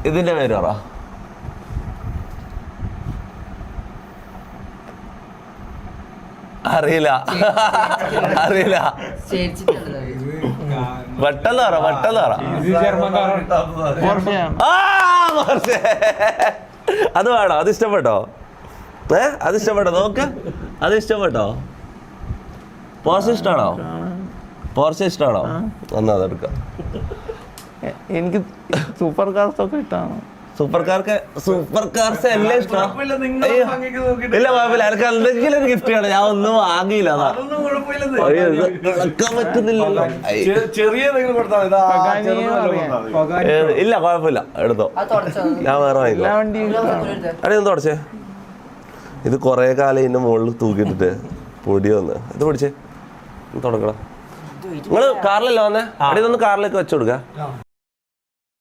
ഇതിന്റെ പേര് പറ. അറിയില്ല. പെട്ടെന്ന് പറ. അത് വേണോ? അത് ഇഷ്ടപ്പെട്ടോ? അത് ഇഷ്ടപ്പെട്ടോ? നോക്ക്, അത് ഇഷ്ടപ്പെട്ടോ? പോർഷ ഇഷ്ടമാണോ? എന്നാ അതെടുക്കാം. എനിക്ക് സൂപ്പർ കാർസ് ഒക്കെ ഇഷ്ടമാണ്. സൂപ്പർ കാർസ് എല്ലാം ഇഷ്ടം. ഇല്ല കുഴപ്പമില്ല, എനിക്ക് എന്തെങ്കിലും ഒരു ഗിഫ്റ്റ് ആണ്. ഞാൻ ഒന്നും വാങ്ങിയില്ല. പറ്റുന്നില്ലല്ലോ. ഇല്ല കുഴപ്പമില്ല, എടുത്തോ. ഞാൻ വേറെ വാങ്ങിക്കോ. അടിയൊന്ന് തുടച്ചേ. ഇത് കൊറേ കാലം ഇതിന്റെ മുകളിൽ തൂക്കിയിട്ടിട്ട് പൊടി വന്ന്. ഇത് പിടിച്ചേ, തുടക്കണം. നിങ്ങള് കാറിലല്ലോ വന്നേ. അടിയൊന്ന് കാറിലേക്ക് വെച്ചു കൊടുക്ക.